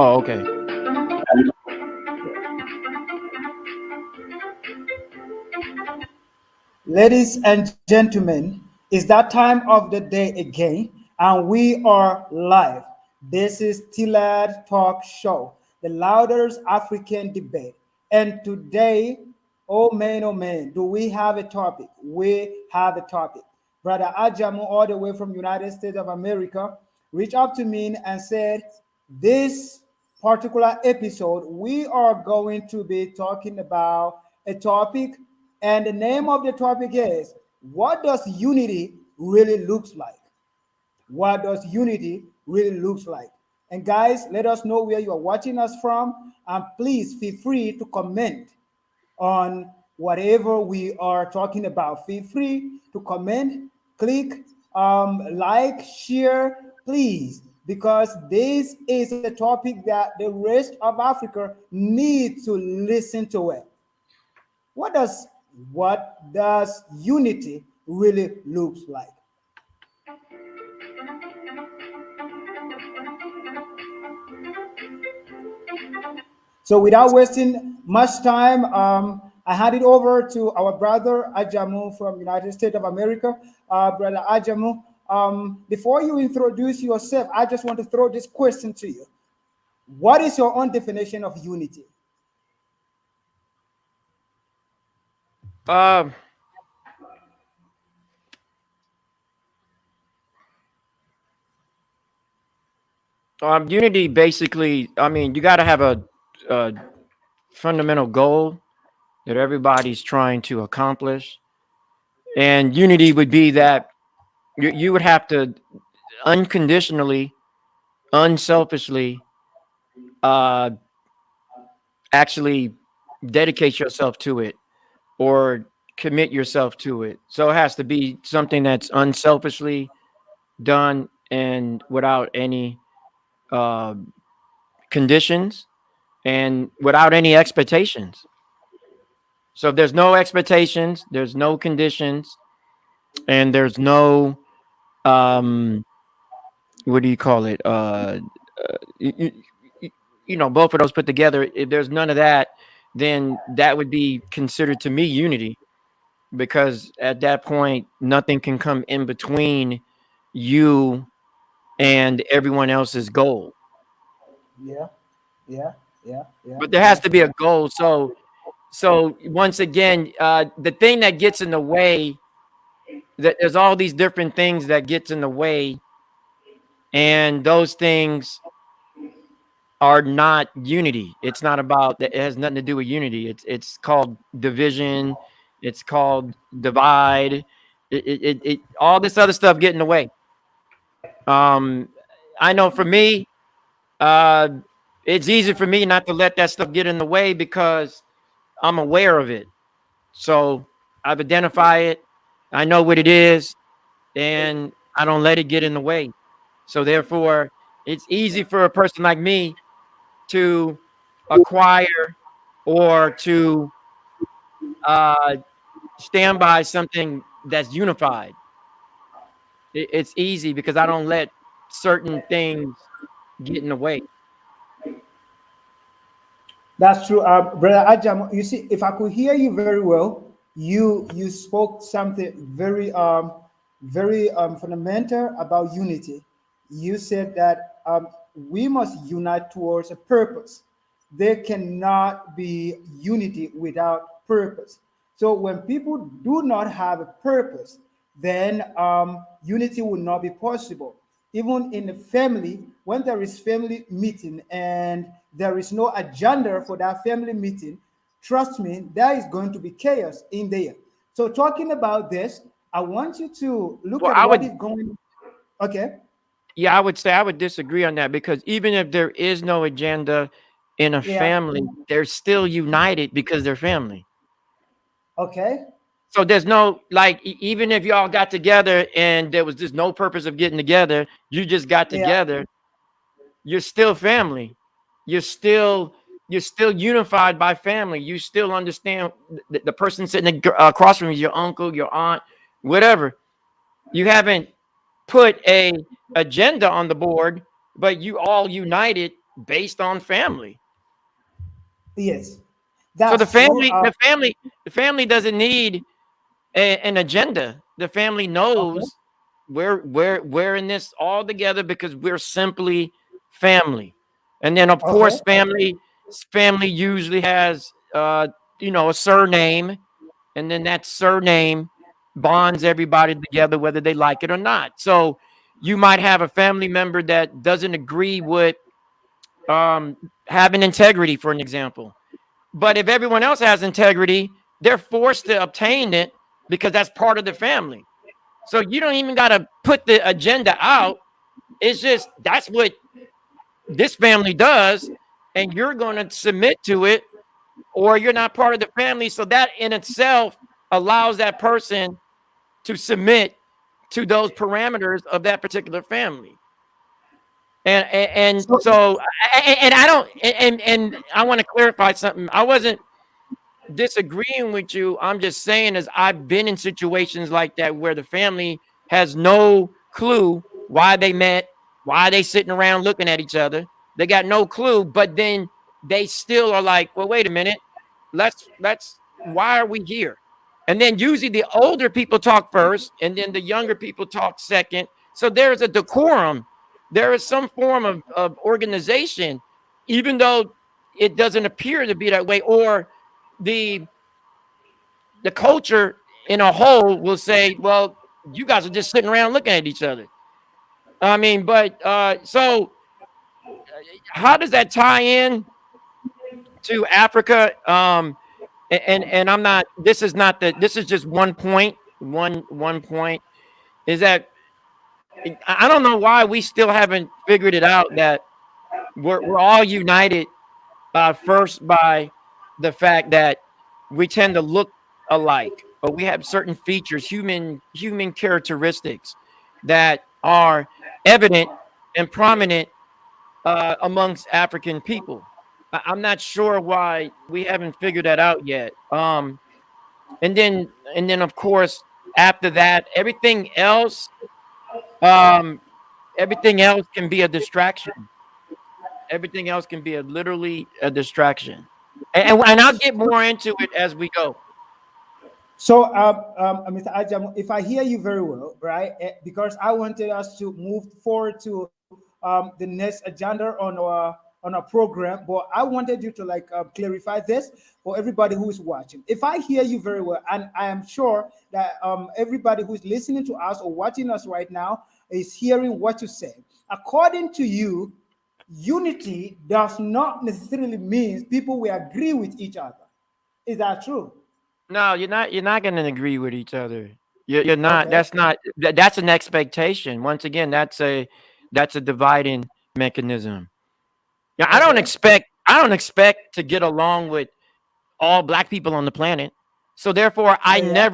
Oh, okay. Ladies and gentlemen, it's that time of the day again, and we are live. This is Tillard Talk Show, the loudest African debate. And today, oh man, do we have a topic? We have a topic. Brother Ajamu, all the way from United States of America, reached out to me and said, this particular episode, we are going to be talking about a topic, and the name of the topic is, what does unity really looks like? What does unity really looks like? And guys, let us know where you are watching us from, and please feel free to comment on whatever we are talking about. Feel free to comment, click, like, share, please, because this is a topic that the rest of Africa needs to listen to it. What does what does unity really looks like? So without wasting much time, I hand it over to our brother Ajamu from United States of America. Brother Ajamu, before you introduce yourself, I just want to throw this question to you. What is your own definition of unity? Um, Unity basically, I mean, you got to have a fundamental goal that everybody's trying to accomplish. And unity would be that you would have to unconditionally, unselfishly, uh, actually dedicate yourself to it or commit yourself to it. So it has to be something that's unselfishly done and without any uh, conditions and without any expectations. So if there's no expectations, there's no conditions, and there's no um, what do you call it? You, you know, both of those put together. If there's none of that, then that would be considered to me unity, because at that point, nothing can come in between you and everyone else's goal. Yeah, yeah, yeah, yeah, But there has yeah, to be a yeah. goal. So once again, the thing that gets in the way, that there's all these different things that gets in the way, and those things are not unity. It's not about that. It has nothing to do with unity. It's called division. It's called divide. All this other stuff get in the way. Um, I know for me, uh, it's easy for me not to let that stuff get in the way because I'm aware of it. So I've identified it. I know what it is, and I don't let it get in the way. So therefore, it's easy for a person like me to acquire or to uh, stand by something that's unified. It's easy because I don't let certain things get in the way. That's true, brother Ajam. You see, if I could hear you very well, you spoke something very fundamental about unity. You said that we must unite towards a purpose. There cannot be unity without purpose. So when people do not have a purpose, then unity will not be possible. Even in the family, when there is family meeting and there is no agenda for that family meeting, trust me, there is going to be chaos in there. So talking about this, I want you to look Well, at what is going. Okay. yeah, I would say I would disagree on that, because even if there is no agenda in a Yeah. family, they're still united because they're family. Okay. So there's no, like, even if y'all got together and there was just no purpose of getting together, you just got Yeah. together, you're still family. You're still you're still unified by family. You still understand the person sitting across from you, your uncle, your aunt, whatever. You haven't put a agenda on the board, but you all united based on family. Yes, So the that's true. family, the family, the family doesn't need an agenda. The family Okay, knows we're in this all together because we're simply family. And then of okay, course family usually has a surname, and then that surname bonds everybody together whether they like it or not. So you might have a family member that doesn't agree with having integrity, for an example. But if everyone else has integrity, they're forced to obtain it because that's part of the family. So you don't even got to put the agenda out. It's just that's what this family does, and you're going to submit to it, or you're not part of the family. So that in itself allows that person to submit to those parameters of that particular family. And so so and I don't and I want to clarify something. I wasn't disagreeing with you. I'm just saying is I've been in situations like that where the family has no clue why they met, why they sitting around looking at each other. They got no clue, but then they still are like, well, wait a minute. Let's why are we here? And then usually the older people talk first and then the younger people talk second. So there's a decorum. There is some form of organization, even though it doesn't appear to be that way, or the the culture in a whole will say, well, you guys are just sitting around looking at each other. I mean, but so how does that tie in to Africa? And I'm not. This is not the. This is just one point. One point is that I don't know why we still haven't figured it out that we're all united first by the fact that we tend to look alike, or we have certain features, human characteristics that are evident and prominent amongst African people. I'm not sure why we haven't figured that out yet. And then of course after that, um, everything else can be a distraction. Everything else can be literally a distraction. And I'll get more into it as we go. So, Mr. Ajam, if I hear you very well, right? Because I wanted us to move forward to the next agenda on our program, but I wanted you to like clarify this for everybody who is watching. If I hear you very well, and I am sure that everybody who is listening to us or watching us right now is hearing what you say. According to you, unity does not necessarily mean people will agree with each other. Is that true? No, you're not. You're not going to agree with each other. You're not. Okay. That's not. That's an expectation. Once again, that's a dividing mechanism. Yeah, I don't Okay. expect. I don't expect to get along with all black people on the planet. So therefore, Oh yeah.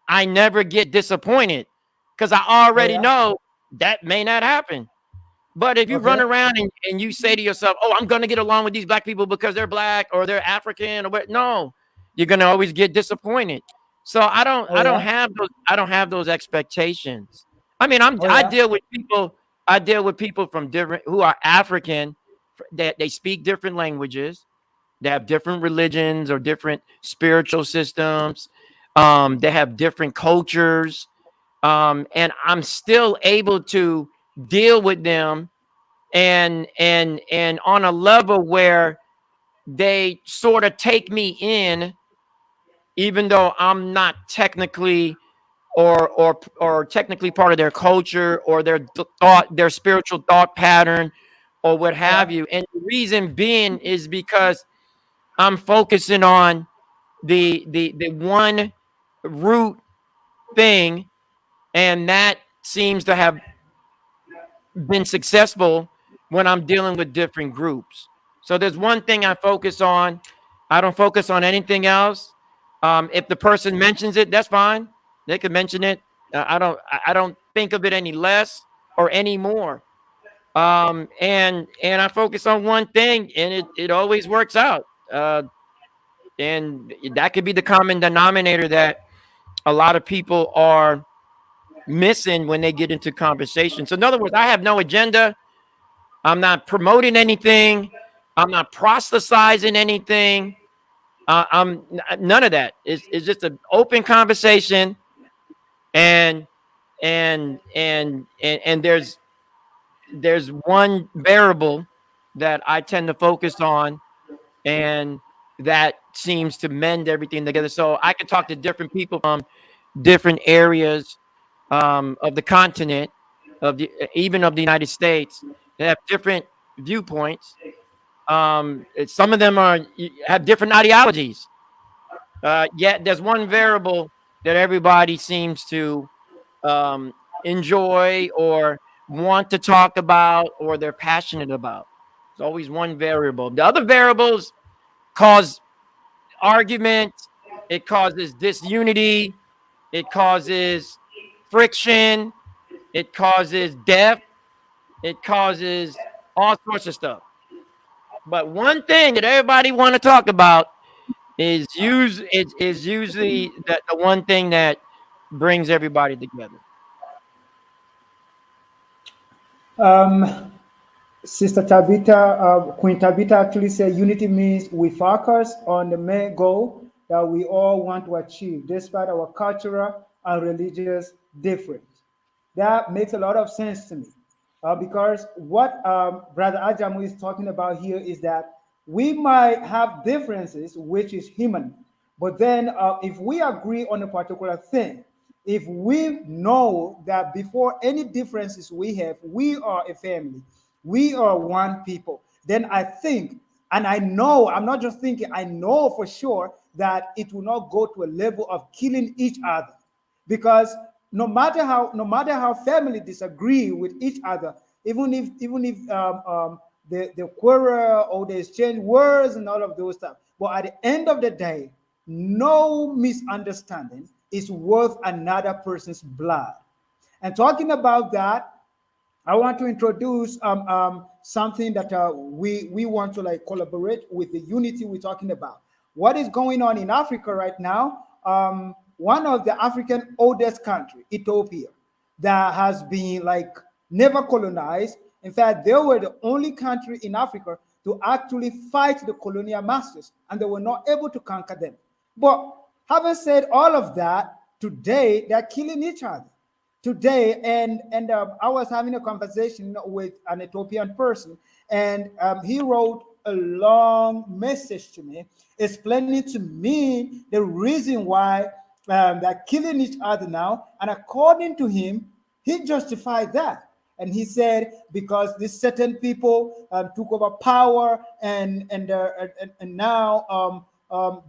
I never get disappointed because I Oh already yeah. know that may not happen. But if you run Okay. around and you say to yourself, "Oh, I'm gonna get along with these black people because they're black or they're African or what," no, you're gonna always get disappointed. So Oh yeah. I don't have those expectations. I mean, Oh yeah. I deal with people from different who are African that they speak different languages, they have different religions or different spiritual systems. They have different cultures, and I'm still able to deal with them and on a level where they sort of take me in, even though I'm not technically or technically part of their culture or their thought, their spiritual thought pattern, or what Yeah. have you. And the reason being is because I'm focusing on the one root thing, and that seems to have been successful when I'm dealing with different groups. So there's one thing I focus on. I don't focus on anything else. If the person mentions it, that's fine. They could mention it. I don't think of it any less or any more. And I focus on one thing, and it always works out. And that could be the common denominator that a lot of people are missing when they get into conversation. So in other words, I have no agenda. I'm not promoting anything. I'm not proselytizing anything. None of that. It's just an open conversation, and and there's one variable that I tend to focus on, and that seems to mend everything together. So I can talk to different people from different areas of the continent, of the even of the United States, that have different viewpoints. Some of them have different ideologies. Yet there's one variable that everybody seems to um, enjoy or want to talk about or they're passionate about. It's always one variable. The other variables cause argument, it causes disunity, it causes friction, it causes death, it causes all sorts of stuff. But one thing that everybody want to talk about is usually the one thing that brings everybody together. Um, Sister Tabitha, Queen Tabitha actually said unity means we focus on the main goal that we all want to achieve, despite our cultural and religious difference. That makes a lot of sense to me, because what Brother Ajamu is talking about here is that we might have differences, which is human, but then if we agree on a particular thing, if we know that before any differences we have, we are a family, we are one people, then I think, and I know, I'm not just thinking, I know for sure that it will not go to a level of killing each other. Because no matter how family disagree with each other, even if they quarrel or they exchange words and all of those stuff, but at the end of the day, no misunderstanding is worth another person's blood. And talking about that, I want to introduce something that we want to like collaborate with the unity we're talking about. What is going on in Africa right now? One of the African oldest country, Ethiopia, that has been like never colonized. In fact, they were the only country in Africa to actually fight the colonial masters, and they were not able to conquer them. But having said all of that, today they're killing each other today. And I was having a conversation with an Ethiopian person, and he wrote a long message to me explaining to me the reason why they're killing each other now. And according to him, he justified that. And he said because these certain people took over power, and now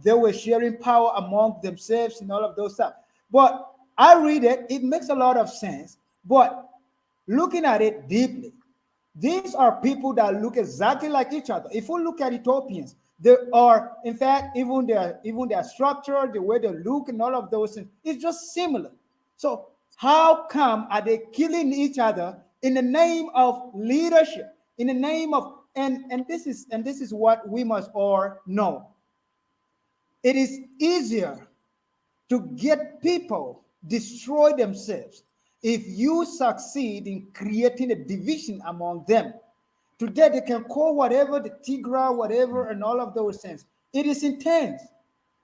they were sharing power among themselves and all of those stuff. But I read it, it makes a lot of sense. But looking at it deeply, these are people that look exactly like each other. If we look at Ethiopians, they are, in fact, even their structure, the way they look, and all of those things, it's just similar. So how come are they killing each other in the name of leadership, in the name of and this is what we must all know. It is easier to get people destroy themselves if you succeed in creating a division among them. Today they can call whatever the Tigra, whatever, and all of those things. It is intense.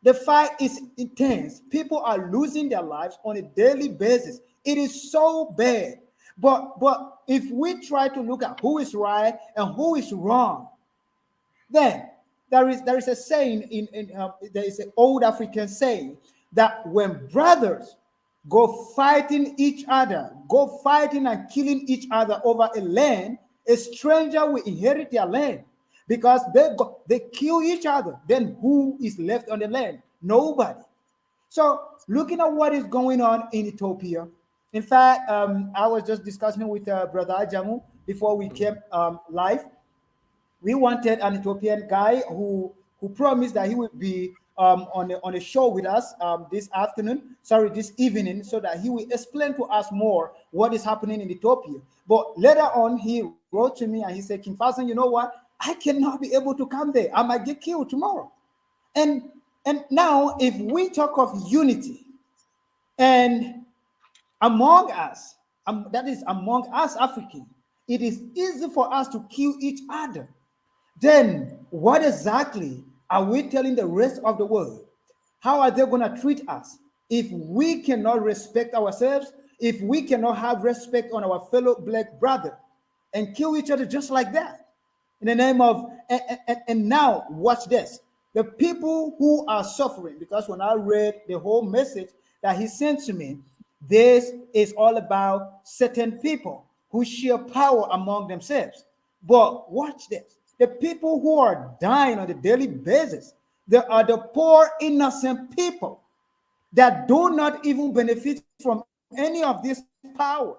The fight is intense. People are losing their lives on a daily basis. It is so bad. But if we try to look at who is right and who is wrong, then there is a saying there is an old African saying that when brothers go fighting each other, go fighting and killing each other over a land, a stranger will inherit their land because they kill each other. Then who is left on the land? Nobody. So looking at what is going on in Ethiopia, in fact, I was just discussing with Brother Ajamu before we came live. We wanted an Ethiopian guy who promised that he would be on a show with us this evening, so that he will explain to us more what is happening in Ethiopia. But later on, he wrote to me and he said, King Fasan, you know what? I cannot be able to come there. I might get killed tomorrow. And and now, if we talk of unity and among us, that is among us Africans, it is easy for us to kill each other. Then what exactly are we telling the rest of the world? How are they going to treat us if we cannot respect ourselves, if we cannot have respect on our fellow black brother and kill each other just like that? In the name of, and now watch this. The people who are suffering, because when I read the whole message that he sent to me, this is all about certain people who share power among themselves. But watch this. The people who are dying on a daily basis, they are the poor, innocent people that do not even benefit from any of these powers.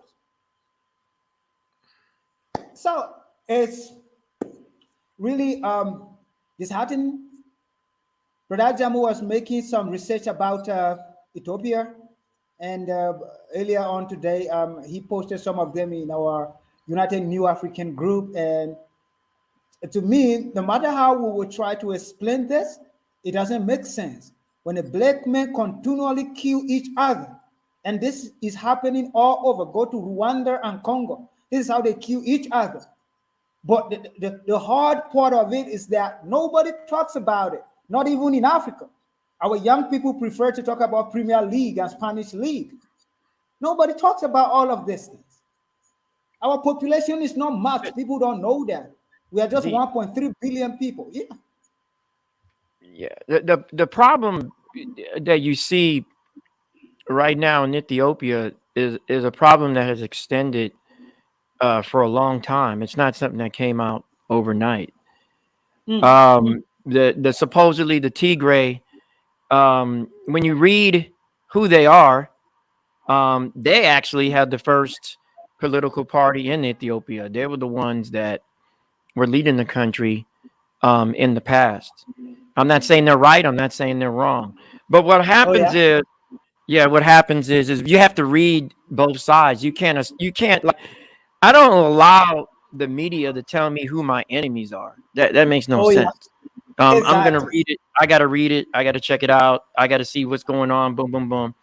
So it's really disheartening. Brother Jamu was making some research about Ethiopia, and earlier on today, he posted some of them in our United New African Group. And to me, no matter how we will try to explain this, it doesn't make sense. When a black men continually kill each other, and this is happening all over, go to Rwanda and Congo. This is how they kill each other. But the hard part of it is that nobody talks about it, not even in Africa. Our young people prefer to talk about Premier League and Spanish League. Nobody talks about all of these things. Our population is not much. People don't know that. We are just The 1.3 billion people. Yeah. yeah, the problem that you see right now in Ethiopia is a problem that has extended for a long time. It's not something that came out overnight. Mm, The supposedly the Tigray, when you read who they are, they actually had the first political party in Ethiopia. They were the ones that were leading the country in the past. I'm not saying they're right. I'm not saying they're wrong. But what oh happens yeah. is, yeah, what happens is you have to read both sides. You can't like I don't allow the media to tell me who my enemies are. That makes no Oh yeah. sense. I'm gonna Exactly. read it. I gotta read it. I gotta check it out. I gotta see what's going on. Boom, boom, boom.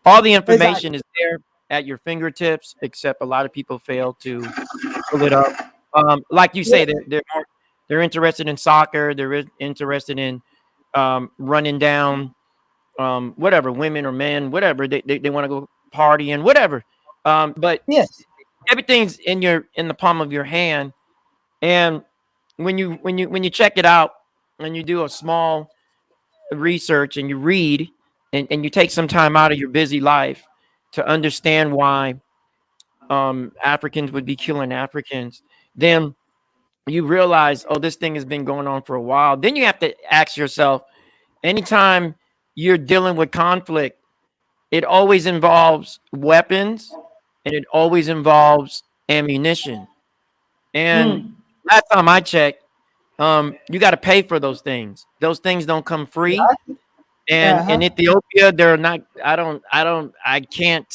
All the information Exactly. is there at your fingertips, except a lot of people fail to pull it up. Like you say, Yes. they're interested in soccer. Interested in running down whatever women or men, whatever they want to go partying, whatever. But Yes. everything's in the palm of your hand, and when you check it out and you do a small research and you read and you take some time out of your busy life to understand why Africans would be killing Africans, then you realize, oh, this thing has been going on for a while. Then you have to ask yourself, anytime you're dealing with conflict, it always involves weapons and it always involves ammunition. And Mm. last time I checked, you got to pay for those things. Those things don't come free. Exactly. And in Uh-huh. Ethiopia, they're not. I can't.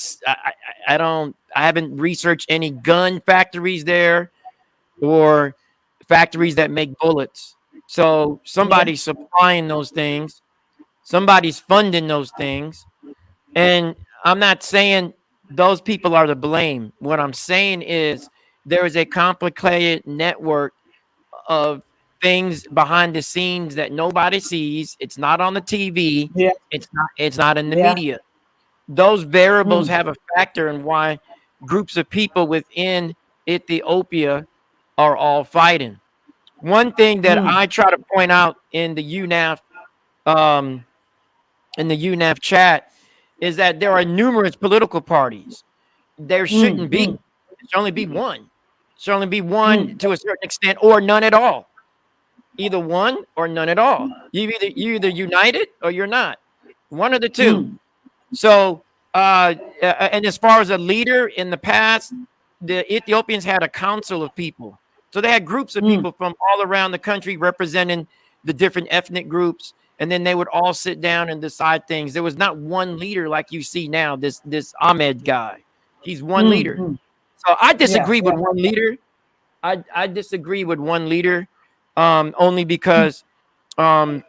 I don't. I haven't researched any gun factories there or factories that make bullets. So Yeah. somebody's supplying those things. Somebody's funding those things. And I'm not saying those people are to blame. What I'm saying is there is a complicated network of things behind the scenes that nobody sees. It's not on the TV. Yeah. It's not in the Yeah. media. Those variables Mm. have a factor in why groups of people within Ethiopia are all fighting. One thing that Mm. I try to point out um, in the UNAF chat is that there are numerous political parties. There Mm. shouldn't be. Mm. There should only be one. There should only be one Mm. to a certain extent, or none at all. Either one or none at all. You either united or you're not. One of the two. Mm. So, and as far as a leader in the past, the Ethiopians had a council of people. So they had groups of Mm. people from all around the country representing the different ethnic groups, and then they would all sit down and decide things. There was not one leader like you see now. This Ahmed guy, he's one Mm. leader. Mm. So I Yeah. disagree with Yeah. one leader. I disagree with one leader, only because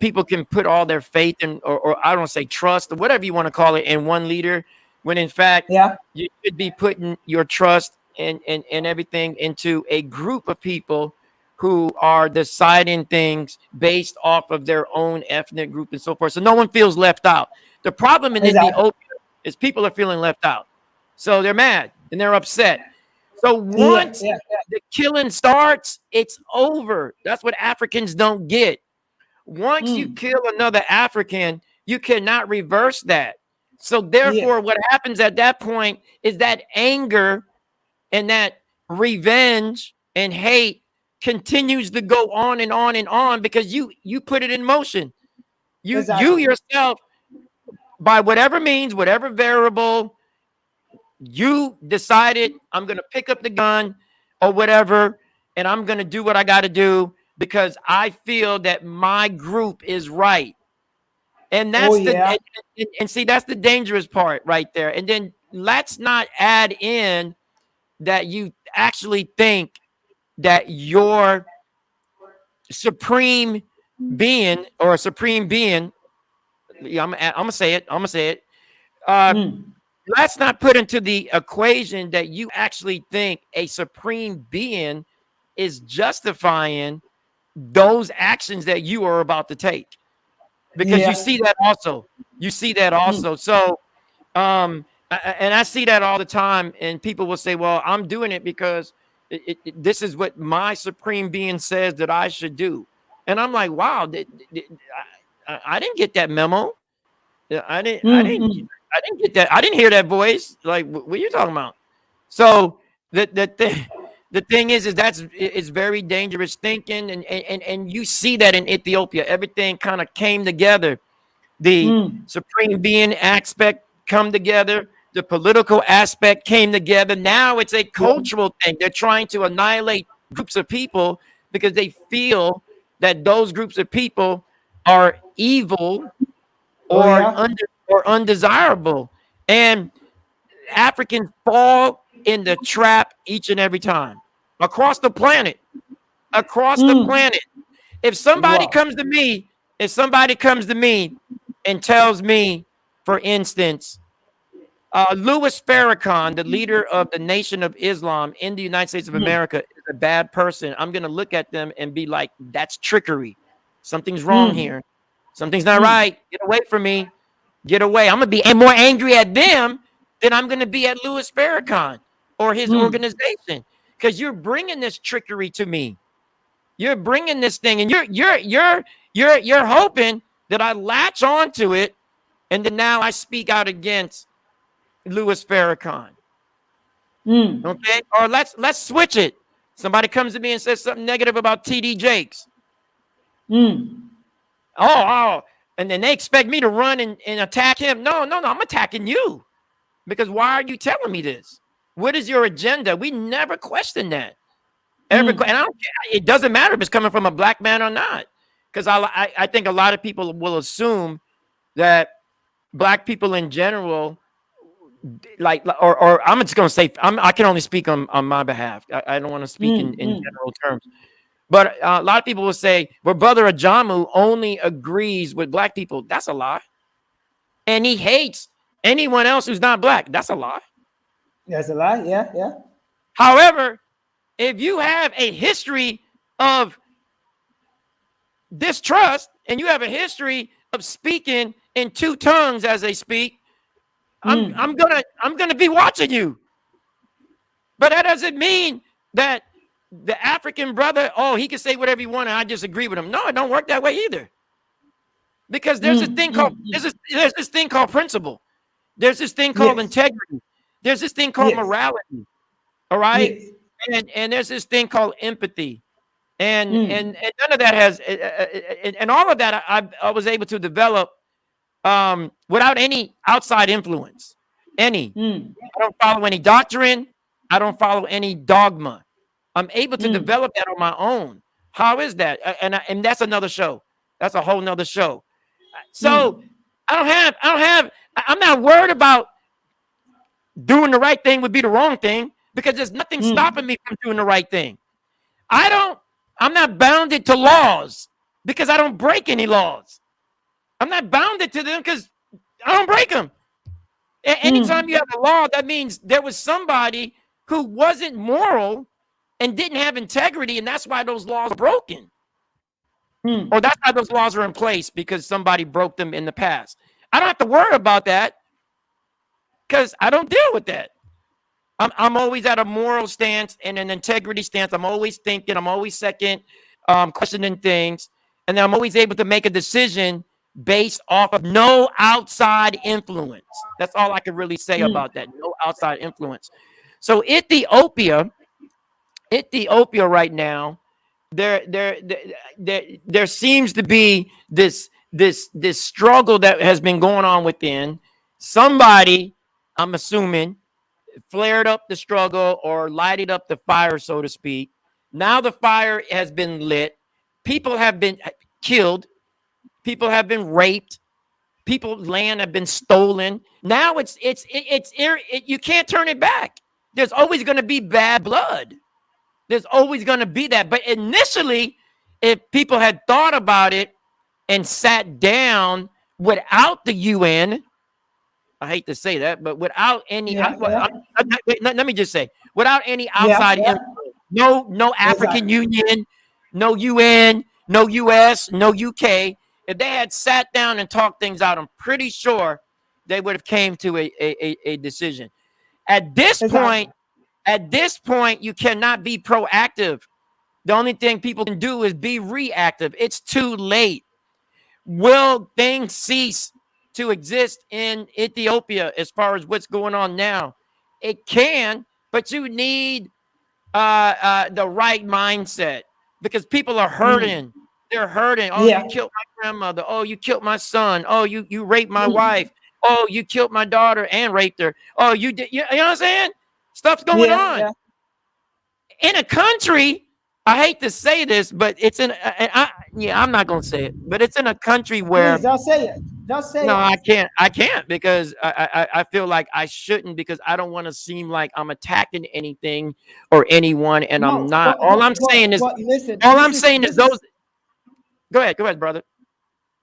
people can put all their faith in, or I don't say trust, or whatever you want to call it, in one leader, when in fact Yeah. you should be putting your trust and everything into a group of people who are deciding things based off of their own ethnic group and so forth. So no one feels left out. The problem in Exactly. Ethiopia is people are feeling left out. So they're mad and they're upset. So Yeah, once yeah, the killing starts, it's over. That's what Africans don't get. Once you mm, kill another African, you cannot reverse that. So yeah, therefore, what happens at that point is that anger and that revenge and hate continues to go on and on and on because you put it in motion. You exactly. yourself, by whatever means, whatever variable, you decided I'm gonna pick up the gun or whatever, and I'm gonna do what I gotta do because I feel that my group is right. And Oh that's the yeah, and see that's the dangerous part right there. And then let's not add in that you actually think that your supreme being or a supreme being, yeah, I'm gonna say it. I'm gonna say it. Uh, mm, let's not put into the equation that you actually think a supreme being is justifying those actions that you are about to take, because you yeah, see that also. You see that mm, also. So and I see that all the time, and people will say, well, I'm doing it because this is what my supreme being says that I should do. And I'm like, wow, I didn't get that memo. I didn't I mm, didn't mm, I didn't get that. I didn't hear that voice. Like, what are you talking about? So the thing is that's it's very dangerous thinking, and you see that in Ethiopia. Everything kind of came together. The mm, supreme being aspect come together. The political aspect came together. Now it's a yeah, cultural thing. They're trying to annihilate groups of people because they feel that those groups of people are evil oh or yeah, or undesirable. And Africans fall in the trap each and every time across the planet. Across the mm, planet. If somebody wow, comes to me, if somebody comes to me and tells me, for instance, Louis Farrakhan, the leader of the Nation of Islam in the United States of mm, America, is a bad person, I'm going to look at them and be like, that's trickery. Something's wrong mm, here. Something's not mm, right. Get away from me. Get away. I'm going to be more angry at them than I'm going to be at Louis Farrakhan or his mm, organization, because you're bringing this trickery to me. You're bringing this thing, and you're hoping that I latch onto it, and then now I speak out against Louis Farrakhan. mm, Okay, or let's switch it. Somebody comes to me and says something negative about TD Jakes. mm, Oh, and then they expect me to run and attack him. No, I'm attacking you because why are you telling me this? What is your agenda? We never question that. And mm, I don't care. It doesn't matter if it's coming from a black man or not, because I think a lot of people will assume that black people in general, like, or I'm just gonna say I can only speak on my behalf. I don't want to speak mm, in mm, general terms, but a lot of people will say, well, Brother Ajamu only agrees with black people. That's a lie, and he hates anyone else who's not black. That's a lie. that's a lie, yeah, yeah, However, if you have a history of distrust and you have a history of speaking in two tongues as they speak, mm, I'm gonna be watching you. But that doesn't mean that the African brother, oh, he can say whatever he wants and I just agree with him. No, it don't work that way either. Because mm, mm, mm, there's this thing called principle. There's this thing called yes, integrity. There's this thing called yes, morality. All right. yes, And there's this thing called empathy. And mm, and, and none of that has and all of that I was able to develop without any outside influence. Any. mm, I don't follow any doctrine. I don't follow any dogma. I'm able to mm, develop that on my own. How is that? And that's another show. That's a whole nother show. So mm, I'm not worried about doing the right thing would be the wrong thing, because there's nothing stopping mm, me from doing the right thing. I don't, I'm not bounded to laws because I don't break any laws. I'm not bounded to them because I don't break them. Anytime mm, you have a law, that means there was somebody who wasn't moral and didn't have integrity, and that's why those laws are broken. Or mm, that's why those laws are in place, because somebody broke them in the past. I don't have to worry about that because I don't deal with that. I'm always at a moral stance and an integrity stance. I'm always thinking. I'm always second, questioning things, and then I'm always able to make a decision based off of no outside influence. That's all I can really say mm. about that. No outside influence. So Ethiopia right now, there seems to be this struggle that has been going on within somebody. I'm assuming flared up the struggle or lighted up the fire, so to speak. Now the fire has been lit. People have been killed. People have been raped. People's land have been stolen. Now you can't turn it back. There's always going to be bad blood. There's always going to be that. But initially, if people had thought about it and sat down without the UN, I hate to say that, but without any, Yeah, yeah, let me just say, without any yeah, outside yeah. influence, no African Exactly, Union, no UN, no US, no UK. If they had sat down and talked things out, I'm pretty sure they would have came to a decision. At this exactly, point, you cannot be proactive. The only thing people can do is be reactive. It's too late. Will things cease to exist in Ethiopia as far as what's going on now? It can, but you need the right mindset, because people are mm. hurting. They're hurting. Oh, you Yeah, killed my grandmother. Oh, you killed my son. Oh, you raped my mm. wife. Oh, you killed my daughter and raped her. Oh, you did. You know what I'm saying? Stuff's going Yeah, on yeah. in a country. I hate to say this, but it's in. Yeah, I'm not gonna say it, but it's in a country Please, where just say it. Just say no, it. I can't. I can't because I feel like I shouldn't, because I don't want to seem like I'm attacking anything or anyone, and I'm No, not. listen. All I'm saying is those. Go ahead, brother.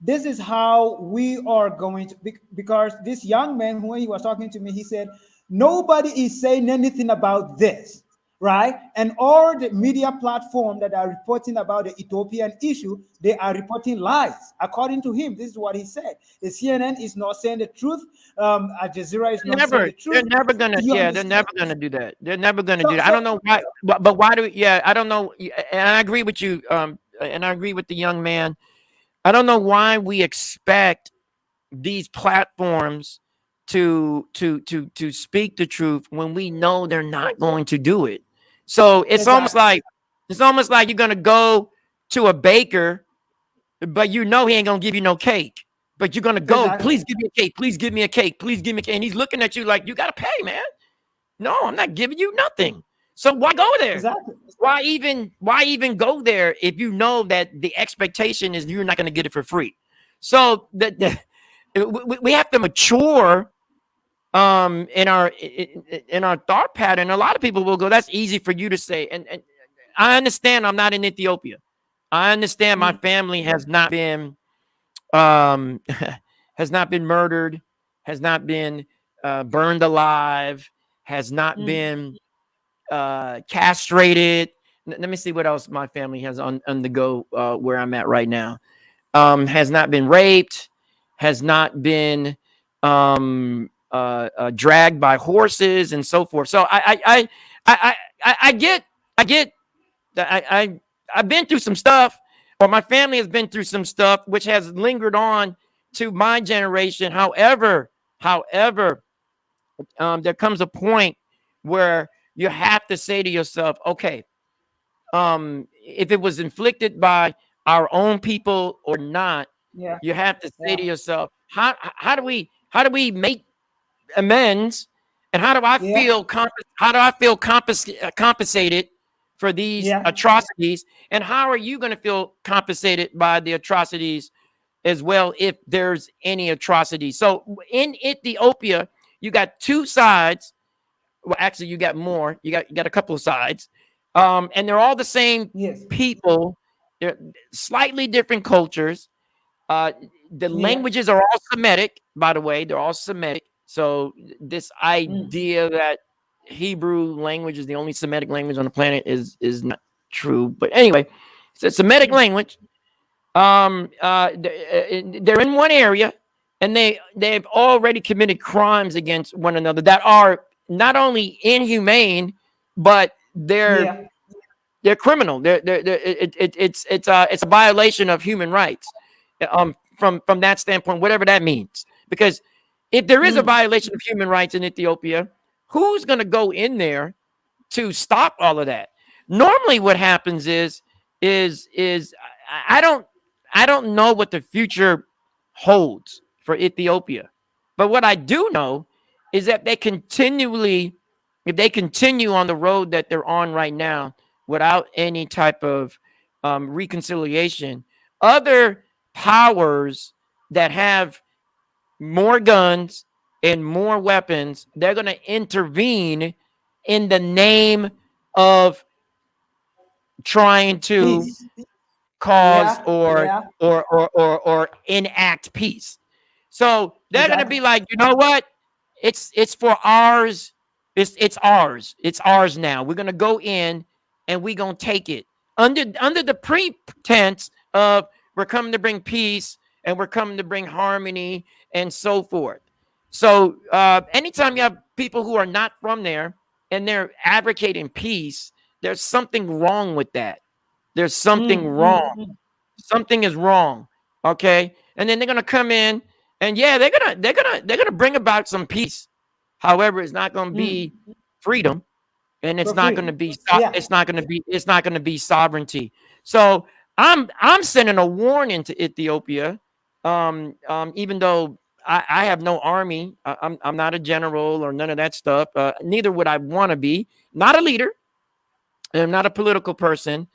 This is how we are going to, because this young man, when he was talking to me, he said nobody is saying anything about this, right? And all the media platform that are reporting about the Ethiopian issue, they are reporting lies. According to him, this is what he said. The CNN is not saying the truth. Al Jazeera is not saying the They're truth. never gonna. You Yeah, they're never understand? gonna do that. They're never gonna do So, that. I don't know why, but why do? Yeah, I don't know. And I agree with you. And I agree with the young man. I don't know why we expect these platforms to speak the truth when we know they're not going to do it. So exactly, it's almost like you're gonna go to a baker, but you know he ain't gonna give you no cake. But you're gonna go, exactly, please give me a cake, please give me a cake, please give me a cake. And he's looking at you like you gotta pay, man. No, I'm not giving you nothing. So why go there? exactly, Why even go there if you know that the expectation is you're not gonna get it for free? So we have to mature in our thought pattern. A lot of people will go, that's easy for you to say, and I understand. I'm not in Ethiopia. I understand my mm, family um has not been murdered, has not been burned alive, has not mm, been castrated. Let me see what else my family has on the go where I'm at right now. Has not been raped, has not been dragged by horses and so forth. So I get I've been through some stuff, or my family has been through some stuff, which has lingered on to my generation. However, there comes a point where you have to say to yourself, okay, if it was inflicted by our own people or not, yeah, you have to say yeah, to yourself, how do we make amends, and yeah, how do I feel compensated for these yeah, atrocities, and how are you going to feel compensated by the atrocities as well, if there's any atrocity? So in Ethiopia, you got two sides. Well, actually, you got more. You got a couple of sides, and they're all the same yes, people. They're slightly different cultures. Uh, the yeah, languages are all Semitic, by the way. They're all Semitic. So this mm, idea that Hebrew language is the only Semitic language on the planet is not true. But anyway, it's a Semitic language. They're in one area, and they've already committed crimes against one another that are not only inhumane, but Yeah. they're criminal. It's a violation of human rights. From that standpoint, whatever that means, because if there is a Mm. violation of human rights in Ethiopia, who's going to go in there to stop all of that? Normally, what happens is I don't I don't know what the future holds for Ethiopia, but what I do know is that if they continue on the road that they're on right now without any type of reconciliation, other powers that have more guns and more weapons, they're going to intervene in the name of trying to Peace. cause Yeah. Yeah. or enact peace. So they're gonna be Exactly. like, you know what? It's for ours. It's ours. It's ours now. We're gonna go in and we're gonna take it under the pretense of we're coming to bring peace and we're coming to bring harmony and so forth. So anytime you have people who are not from there and they're advocating peace, there's something wrong with that. There's something Mm, wrong. mm, mm, Something is wrong. Okay. And then they're gonna come in and yeah, they're gonna bring about some peace. However, it's not gonna be mm. freedom, and For freedom. Yeah. it's not gonna be sovereignty. So I'm sending a warning to Ethiopia. Even though I have no army, I'm not a general or none of that stuff. Neither would I want to be. Not a leader. I'm not a political person.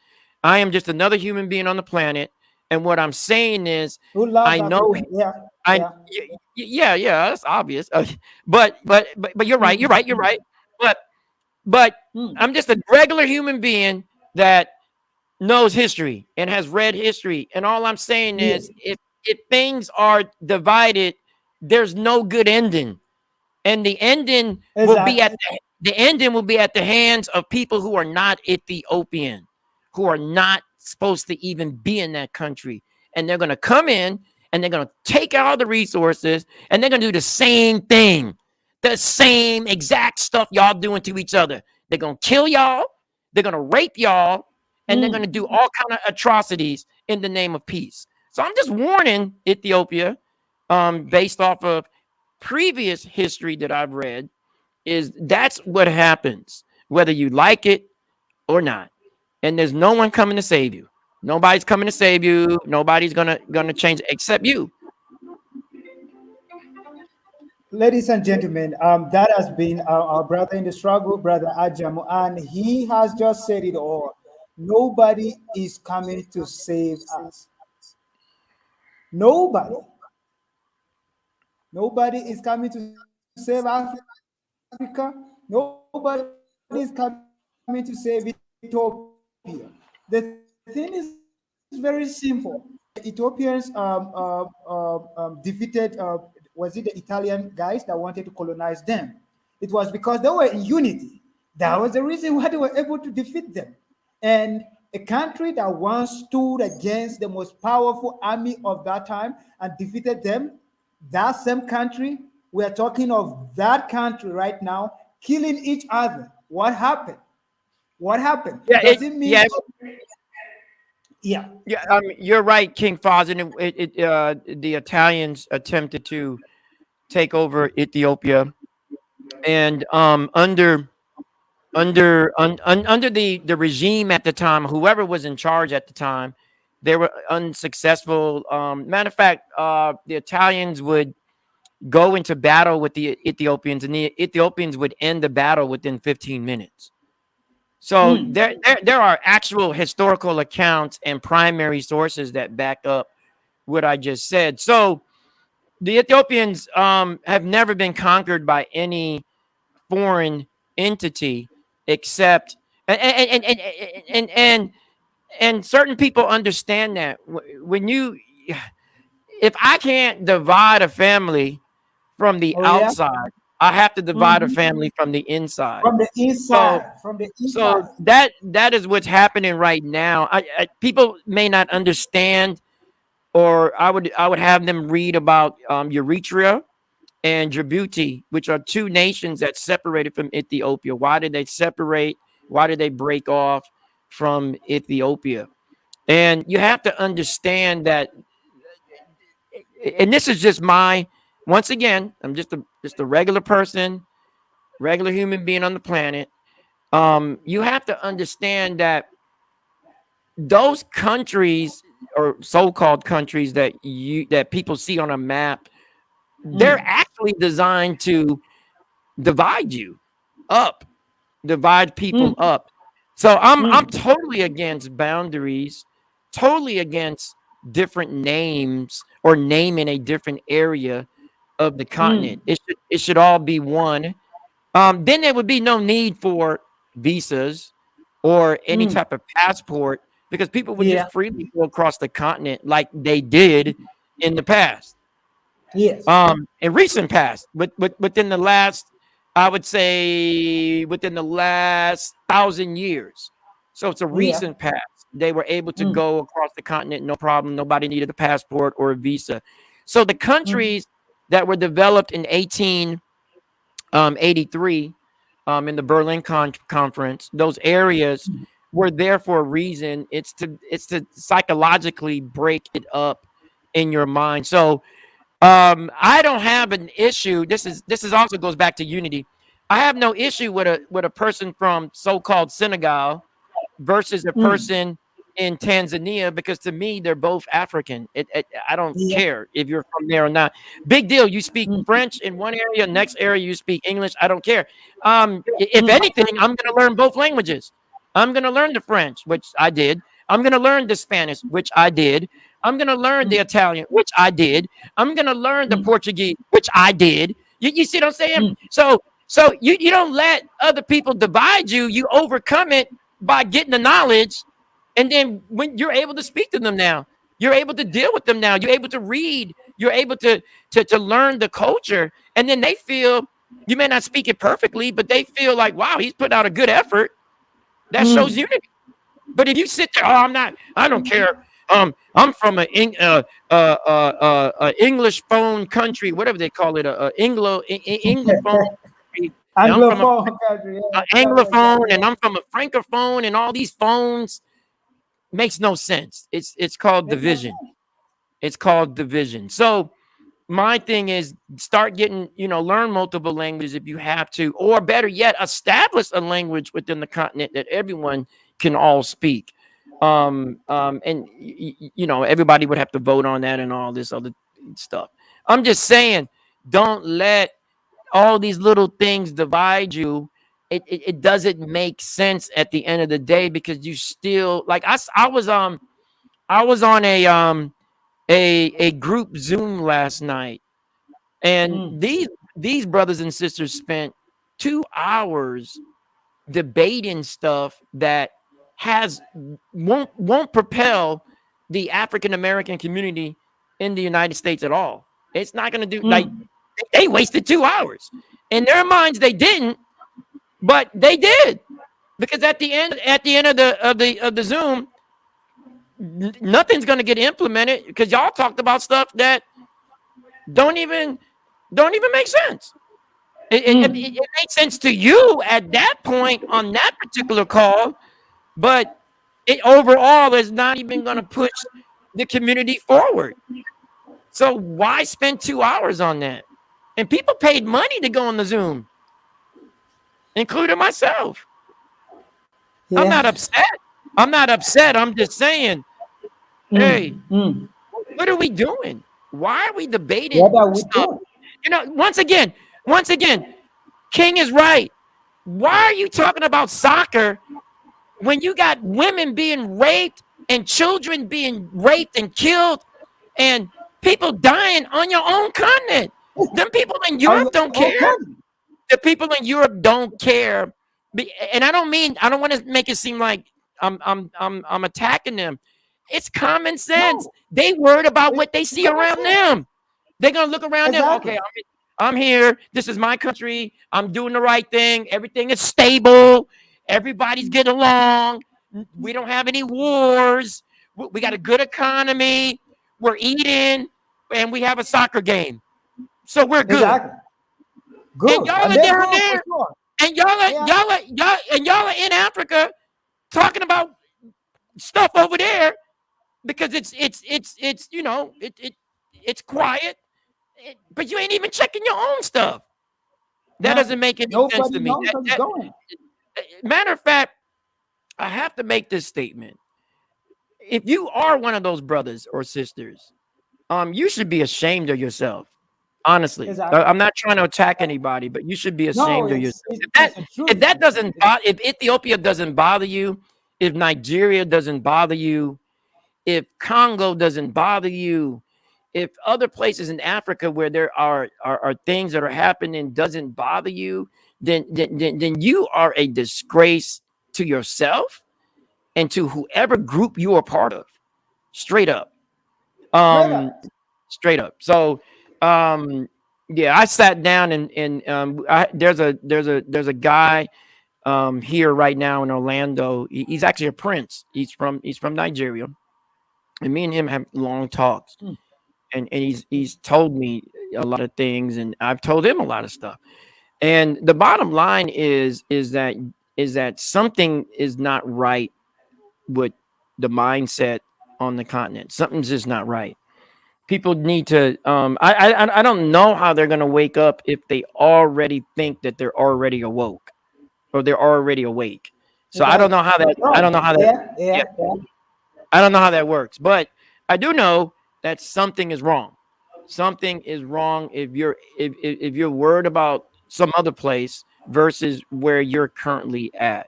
I am just another human being on the planet. And what I'm saying is, Who loves I know, Africa? Yeah. I, Yeah. yeah, that's obvious. But you're right. You're Mm, right. You're right. But, but mm. I'm just a regular human being that knows history and has read history. And all I'm saying Yeah. is, if things are divided, there's no good ending, and Exactly. the ending will be at the hands of people who are not Ethiopian, who are not supposed to even be in that country, and they're going to come in and they're going to take all the resources and they're going to do the same thing, the same exact stuff y'all doing to each other. They're going to kill y'all, they're going to rape y'all, and they're going to Mm. do all kind of atrocities in the name of peace. So I'm just warning Ethiopia, based off of previous history that I've read, is that's what happens, whether you like it or not. And there's no one coming to save you. Nobody's coming to save you. Nobody's gonna change it except you. Ladies and gentlemen, that has been our brother in the struggle, Brother Ajamu, and he has just said it all. Nobody is coming to save us. Nobody. Nobody is coming to save Africa. Nobody is coming to save Ethiopia. The thing is very simple. The Ethiopians defeated, was it the Italian guys that wanted to colonize them? It was because they were in unity. That was the reason why they were able to defeat them. And a country that once stood against the most powerful army of that time and defeated them, that same country, we are talking of that country right now, killing each other. What happened? What happened? Yeah, Does it mean, yeah, yeah? yeah. You're right, King Faz, and the Italians attempted to take over Ethiopia, and under the regime at the time, whoever was in charge at the time, they were unsuccessful. Matter of fact, the Italians would go into battle with the Ethiopians, and the Ethiopians would end the battle within 15 minutes. So Hmm. there are actual historical accounts and primary sources that back up what I just said. So the Ethiopians have never been conquered by any foreign entity except and and certain people understand that when if I can't divide a family from the Oh yeah. outside, I have to divide a Mhm. family from the inside. From the So inside, from the so inside. that is what's happening right now. People may not understand, or I would have them read about Eritrea and Djibouti, which are two nations that separated from Ethiopia. Why did they separate? Why did they break off from Ethiopia? And you have to understand that, and this is just my, once again, I'm just a regular person, regular human being on the planet. You have to understand that those countries, or so-called countries that people see on a map, they're Mm, actually designed to divide you up, divide people mm, up. So I'm mm, totally against boundaries, totally against different names or naming a different area of the mm. continent. It should all be one. Then there would be no need for visas or any Mm. type of passport, because people would Yeah. just freely go across the continent like they did in the past, Yes. in recent past, within the last, I would say, within the last 1,000 years. So it's a Yeah. recent past. They were able to Mm, go across the continent, no problem. Nobody needed a passport or a visa. So the mm, countries that were developed in 1883, in the Berlin Conference, those areas were there for a reason. It's to psychologically break it up in your mind. So I don't have an issue. This is also goes back to unity. I have no issue with a person from so-called Senegal versus a mm. person in Tanzania, because to me they're both African. I don't Yeah. care if you're from there or not. Big deal. You speak Mm, French in one area, next area you speak English. I don't care. If mm, anything, I'm going to learn both languages. I'm going to learn the French, which I did. I'm going to learn the Spanish, which I did. I'm going to learn the mm, Italian, which I did. I'm going to learn the mm, Portuguese, which I did. You see what I'm saying? mm, So you don't let other people divide you. You overcome it by getting the knowledge, and then when you're able to speak to them now, you're able to deal with them now, you're able to read, you're able to learn the culture, and then they feel, you may not speak it perfectly, but they feel like, wow, he's put out a good effort. That shows mm. unity. But if you sit there, oh, I don't care. I'm from a English phone country, whatever they call it, a Anglophone country, and I'm from Anglophone country. a Yeah, exactly, Anglophone, exactly. and I'm from a Francophone, and all these phones makes no sense. It's called Make no division. sense. It's called division. So my thing is, start getting, learn multiple languages if you have to, or better yet, establish a language within the continent that everyone can all speak. And everybody would have to vote on that and all this other stuff. I'm just saying, don't let all these little things divide you. It doesn't make sense at the end of the day, because you still, like, I was on a group Zoom last night, and Mm, these brothers and sisters spent 2 hours debating stuff that has won't propel the African American community in the United States at all. It's not going to do, like, mm, they wasted 2 hours. In their minds they didn't, but they did, because at the end of the Zoom, nothing's going to get implemented, because y'all talked about stuff that don't even don't even make sense. It mm. makes sense to you at that point on that particular call, but it overall is not even going to push the community forward. So why spend 2 hours on that? And people paid money to go on the Zoom, including myself. I'm Yeah. not upset. I'm not upset. I'm just saying, hey, Mm, mm. what are we doing? Why are we debating What are we stuff? doing? Once again, King is right. Why are you talking about soccer when you got women being raped and children being raped and killed and people dying on your own continent? Them people in On Europe your don't own care. country. The people in Europe don't care. And I don't want to make it seem like I'm attacking them. It's common sense. No. They worried about what they It's see common around sense. them. They're gonna look around them. Okay, Exactly. I'm here. This is my country. I'm doing the right thing. Everything is stable. Everybody's getting along. We don't have any wars. We got a good economy. We're eating, and we have a soccer game. So we're good. Exactly. And Good. y'all And are they're down good for there, sure. and y'all are Yeah. y'all are in Africa talking about stuff over there because it's it's quiet, but you ain't even checking your own stuff. That doesn't No, make any sense nobody to me. knows what's going on. Matter of fact, I have to make this statement. If you are one of those brothers or sisters, you should be ashamed of yourself. Honestly, Exactly. I'm not trying to attack anybody, but you should be No, ashamed of yourself. it's the If truth. that doesn't bother, if Ethiopia doesn't bother you, if Nigeria doesn't bother you, if Congo doesn't bother you, if other places in Africa where there are things that are happening doesn't bother you, then you are a disgrace to yourself and to whoever group you are part of. Straight up. Straight Um, up. straight up. So um yeah, I sat down and there's a guy here right now in Orlando. He's actually a prince. He's from Nigeria. And me and him have long talks. Mm. And he's told me a lot of things and I've told him a lot of stuff. And the bottom line is that something is not right with the mindset on the continent. Something's just not right. People need to I don't know how they're going to wake up if they already think that they're already awoke or they're already awake. So I don't Right. know how that I don't Right. know how that Yeah, yeah, yeah, yeah. I don't know how that works, but I do know that something is wrong. Something is wrong if you're worried about some other place versus where you're currently at.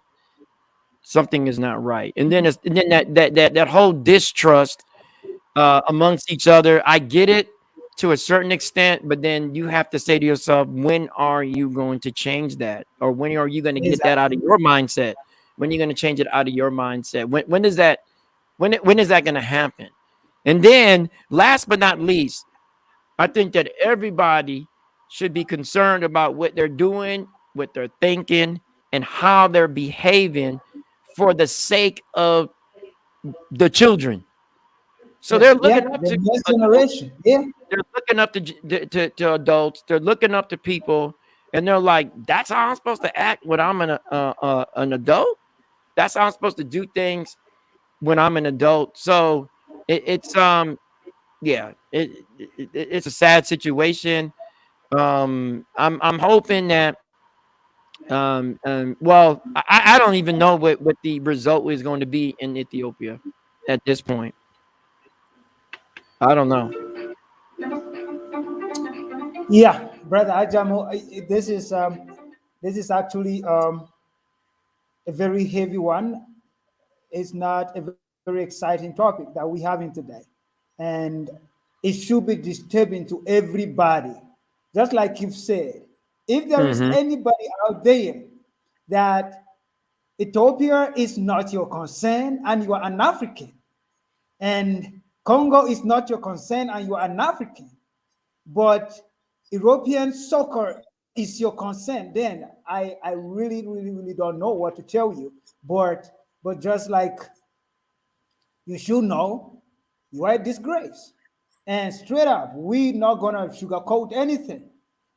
Something is not right. And then that whole distrust amongst each other. I get it to a certain extent, but then you have to say to yourself, when are you going to change that? Or when are you going to get that out of Exactly. your mindset? When are you going to change it out of your mindset? When is that when is that going to happen? And then last but not least, I think that everybody should be concerned about what they're doing, what they're thinking, and how they're behaving for the sake of the children. So Yeah, they're yeah. looking up The to next adults. generation. Yeah. They're looking up to adults. They're looking up to people, and they're like, "That's how I'm supposed to act when I'm an adult. That's how I'm supposed to do things when I'm an adult." So it's yeah, it's a sad situation. I'm hoping that well, I don't even know what the result is going to be in Ethiopia at this point. I don't know. Yeah, brother Ajamo, this is actually a very heavy one. It's not a very exciting topic that we're having today. And it should be disturbing to everybody. Just like you've said, if there is Hmm. anybody out there that Ethiopia is not your concern and you are an African, and Congo is not your concern and you are an African, but European soccer is your concern, then I really don't know what to tell you. But just like you should know, you are a disgrace. And straight up, we not gonna sugarcoat anything.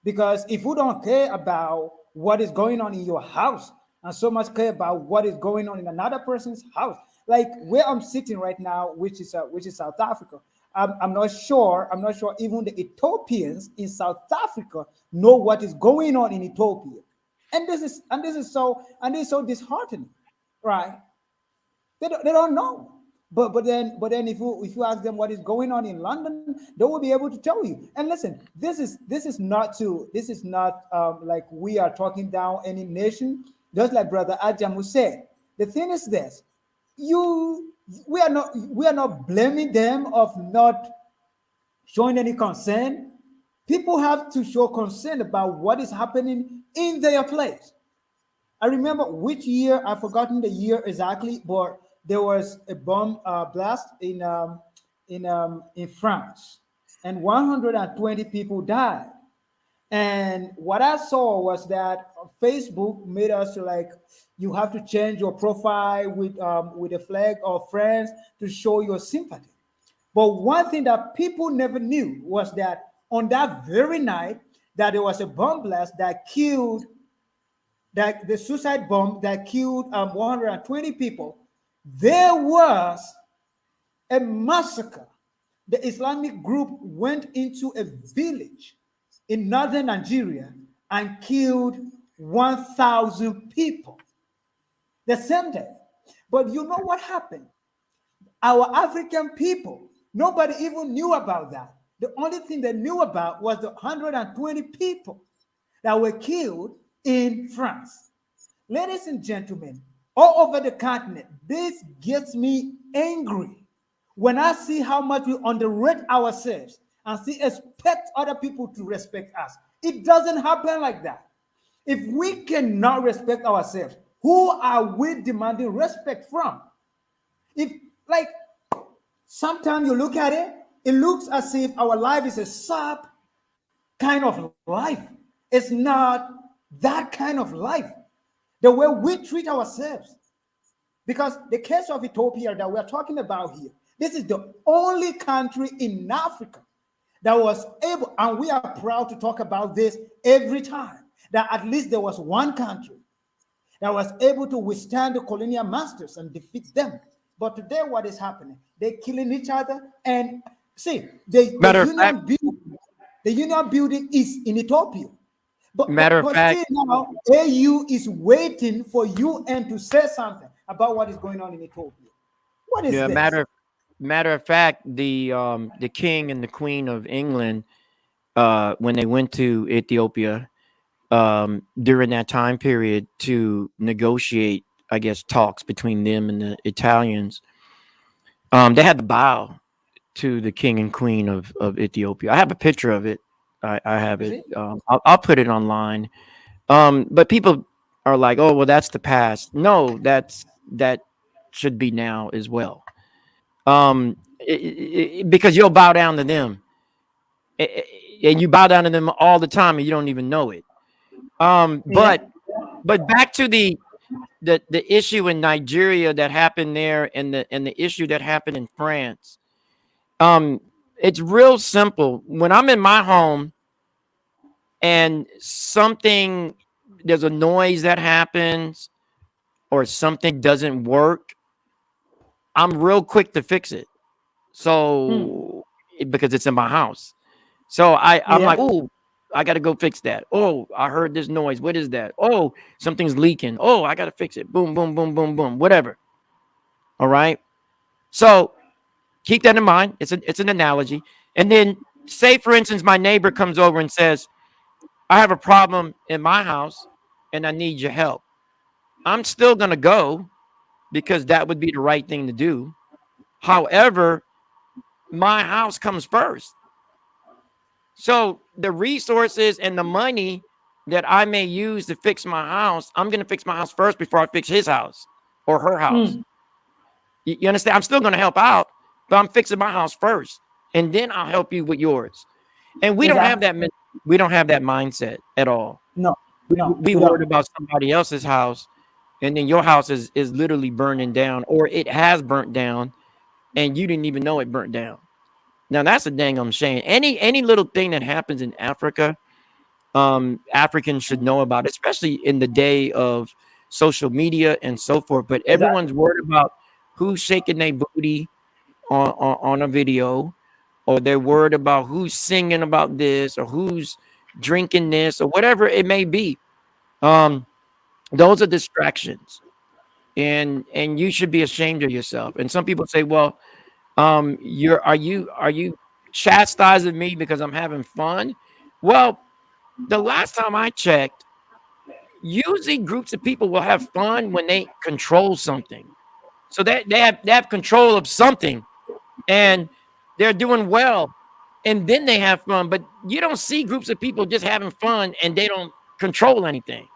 Because if we don't care about what is going on in your house and so much care about what is going on in another person's house, like where I'm sitting right now, which is South Africa, I'm not sure. I'm not sure even the Ethiopians in South Africa know what is going on in Ethiopia, and this is so disheartening, right? They don't know. But then if you ask them what is going on in London, they will be able to tell you. And listen, this is not like we are talking down any nation. Just like Brother Ajamu said, the thing is this: you we are not blaming them of not showing any concern. People have to show concern about what is happening in their place. I remember which year, I've forgotten the year exactly, but there was a bomb blast in France, and 120 people died. And what I saw was that Facebook made us to like you have to change your profile with a flag of friends to show your sympathy. But one thing that people never knew was that on that very night that there was a bomb blast that killed that the suicide bomb that killed 120 people. There was a massacre. The Islamic group went into a village in northern Nigeria and killed 1,000 people the same day. But you know what happened? Our African people, nobody even knew about that. The only thing they knew about was the 120 people that were killed in France. Ladies and gentlemen, all over the continent, this gets me angry when I see how much we underrate ourselves and see expect other people to respect us. It doesn't happen like that. If we cannot respect ourselves, who are we demanding respect from? If like sometimes you look at it, it looks as if our life is a sub kind of life. It's not that kind of life. The way we treat ourselves. Because the case of Ethiopia that we're talking about here, this is the only country in Africa that was able, and we are proud to talk about this every time, that at least there was one country that was able to withstand the colonial masters and defeat them. But today, what is happening? They're killing each other. And see, Matter of fact, the union building is in Ethiopia. But, matter but, of but fact, still now, AU is waiting for UN to say something about what is going on in Ethiopia. What is yeah, this? matter of fact, the king and the queen of England, when they went to Ethiopia, during that time period to negotiate, I guess, talks between them and the Italians, they had to bow to the king and queen of Ethiopia. I have a picture of it. I have You it. see? I'll put it online. But people are like, "Oh, well, that's the past." No, that should be now as well. Because you'll bow down to them, and you bow down to them all the time, and you don't even know it. Um, Yeah. but but back to the issue in Nigeria that happened there, and the issue that happened in France. Um, it's real simple. When I'm in my home and there's a noise that happens or something doesn't work, I'm real quick to fix it. Hmm. Because it's in my house. So I'm Yeah. like, oh, I got to go fix that. Oh, I heard this noise. What is that? Oh, something's leaking. Oh, I got to fix it. Boom, boom, boom, boom, boom. Whatever. All right. So keep that in mind. It's an analogy. And then say, for instance, my neighbor comes over and says, I have a problem in my house and I need your help. I'm still gonna go because that would be the right thing to do. However, my house comes first. So the resources and the money that I may use to fix my house, I'm going to fix my house first before I fix his house or her house. Hmm. You understand? I'm still going to help out, but I'm fixing my house first, and then I'll help you with yours. And we don't have Exactly. that. We don't have that mindset at all. No. No. We We worried don't. about somebody else's house, and then your house is literally burning down, or it has burnt down, and you didn't even know it burnt down. Now that's a dang shame. Any little thing that happens in Africa, Africans should know about, especially in the day of social media and so forth. But Exactly. everyone's worried about who's shaking their booty on a video, or they're worried about who's singing about this, or who's drinking this, or whatever it may be. Um, those are distractions, and you should be ashamed of yourself. And some people say, "Well, are you chastising me because I'm having fun?" Well, the last time I checked, usually groups of people will have fun when they control something. So they have control of something and they're doing well. And then they have fun. But you don't see groups of people just having fun and they don't control anything.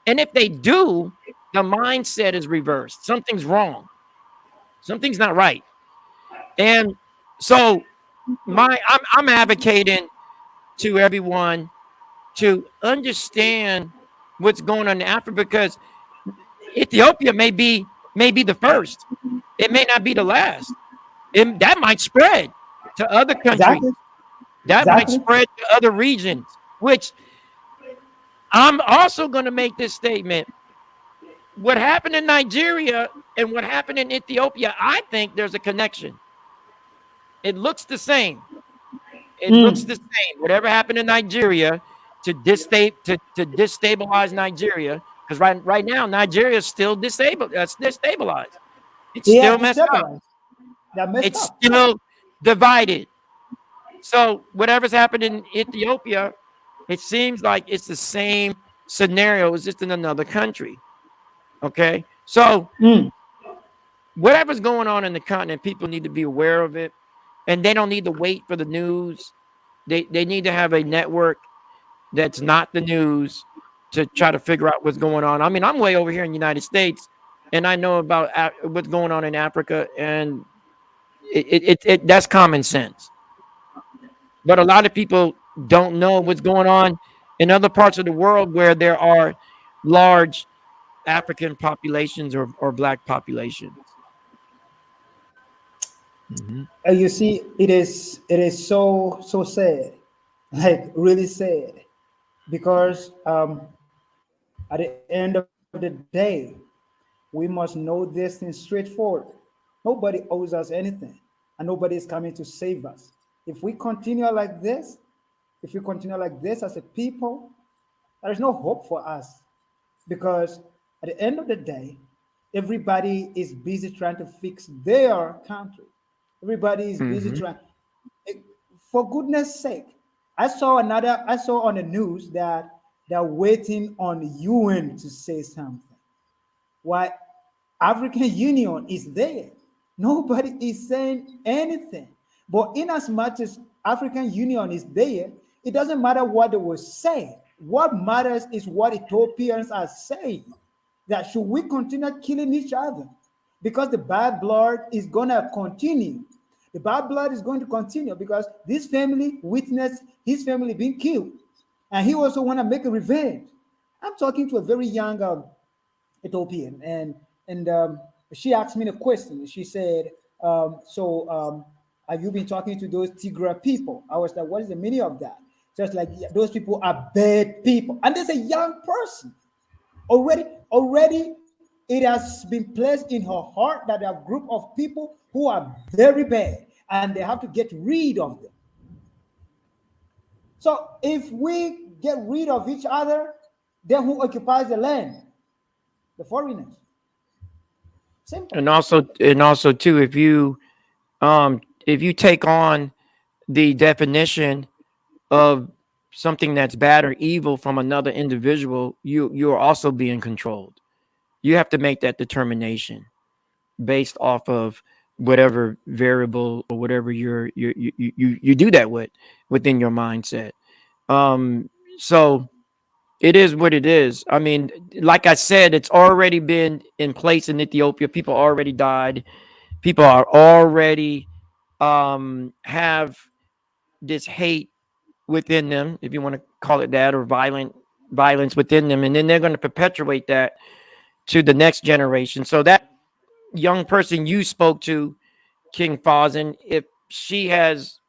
And if they do, the mindset is reversed. Something's wrong. Something's not right. And so I'm advocating to everyone to understand what's going on in Africa, because Ethiopia may be the first. It may not be the last. That might spread to other countries. Exactly. That might Exactly. spread to other regions, which I'm also going to make this statement. What happened in Nigeria and what happened in Ethiopia, I think there's a connection. It looks the same. It looks Mm. the same. Whatever happened in Nigeria to destabilize Nigeria, because right now Nigeria is still disabled. That's destabilized. It's They are still messed up. destabilized. They are messed It's up. still divided. So whatever's happened in Ethiopia, it seems like it's the same scenario. It's just in another country. Okay. So Mm. whatever's going on in the continent, people need to be aware of it. And they don't need to wait for the news. They need to have a network that's not the news to try to figure out what's going on. I mean, I'm way over here in the United States, and I know about what's going on in Africa, and that's common sense. But a lot of people don't know what's going on in other parts of the world where there are large African populations or black populations. Hmm. You see, it is so sad, like really sad, because at the end of the day, we must know this thing straightforward. Nobody owes us anything, and nobody is coming to save us. If we continue like this, if we continue like this as a people, there is no hope for us, because at the end of the day, everybody is busy trying to fix their country. Everybody is busy Hmm. trying. eh, For goodness sake, I saw on the news that they're waiting on UN to say something. Why African Union is there. Nobody is saying anything. But in as much as African Union is there, it doesn't matter what they will say. What matters is what Ethiopians are saying. That should we continue killing each other? Because the bad blood is gonna continue. The bad blood is going to continue because this family witnessed his family being killed, and he also want to make a revenge. I'm talking to a very young Ethiopian, and she asked me the question. She said, "So, have you been talking to those Tigra people?" I was like, "What is the meaning of that?" Just like, "Yeah, those people are bad people," and there's a young person already. It has been placed in her heart that there are a group of people who are very bad, and they have to get rid of them. So, if we get rid of each other, then who occupies the land? The foreigners. Simple. And also too, if you take on the definition of something that's bad or evil from another individual, you're also being controlled. You have to make that determination based off of whatever variable or whatever you do that within your mindset. Um, so it is what it is. I mean, like I said, it's already been in place in Ethiopia. People already died. People are already have this hate within them, if you want to call it that, or violence within them, and then they're going to perpetuate that to the next generation. So that young person you spoke to, King Fazan, if she has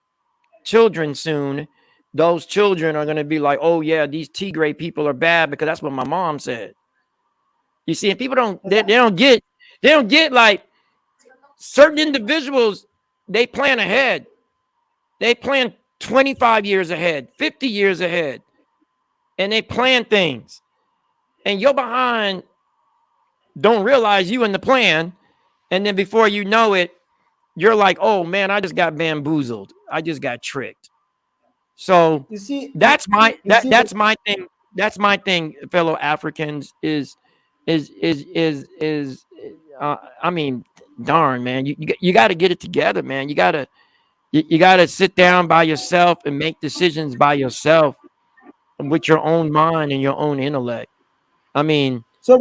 children soon, those children are going to be like, oh yeah, these Tigray people are bad because that's what my mom said. You see, and people don't Exactly. they don't get like certain individuals, they plan ahead. They plan 25 years ahead, 50 years ahead, and they plan things. And you're behind, don't realize you in the plan, and then before you know it, you're like, oh man, I just got bamboozled. I just got tricked. So You see, that's my you see, that's my thing. That's my thing, fellow Africans. Is I mean, darn man, you got to get it together, man. You got to sit down by yourself and make decisions by yourself with your own mind and your own intellect. I mean, so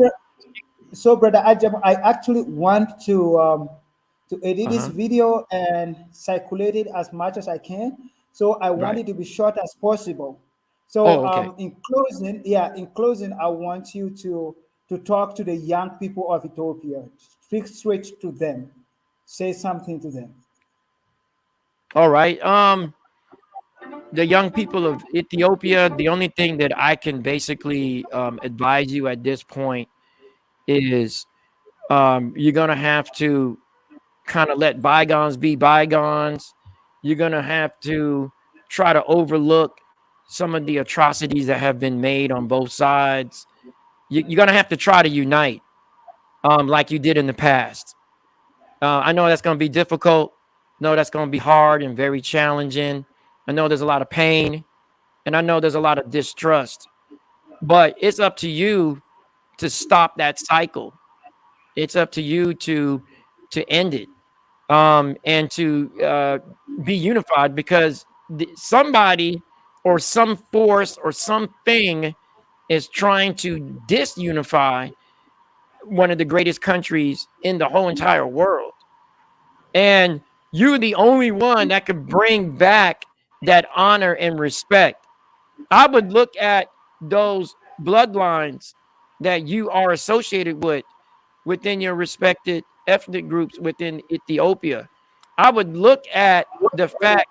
so brother Ajab, I actually want to edit this uh-huh, video and circulate it as much as I can. So I want right. it to be short as possible. So Oh, okay. in closing, yeah, in closing, I want you to talk to the young people of Ethiopia. Speak straight to them. Say something to them. All right. The young people of Ethiopia, the only thing that I can basically advise you at this point is you're gonna have to kind of let bygones be bygones. You're gonna have to try to overlook some of the atrocities that have been made on both sides. You're gonna have to try to unite, like you did in the past. I know that's gonna be difficult. No, that's gonna be hard and very challenging. I know there's a lot of pain, and I know there's a lot of distrust. But it's up to you to stop that cycle. It's up to you to end it, and to be unified, because somebody or some force or something is trying to disunify one of the greatest countries in the whole entire world. And you're the only one that could bring back that honor and respect. I would look at those bloodlines that you are associated with within your respected ethnic groups within Ethiopia. I would look at the fact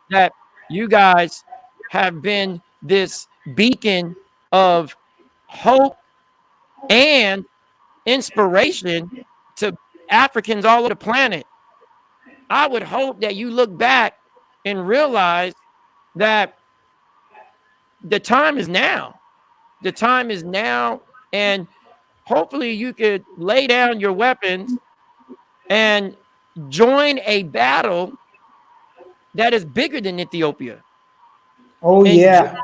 that you guys have been this beacon of hope and inspiration to Africans all over the planet. I would hope that you look back and realize that the time is now. The time is now. And hopefully you could lay down your weapons and join a battle that is bigger than Ethiopia, Oh and yeah.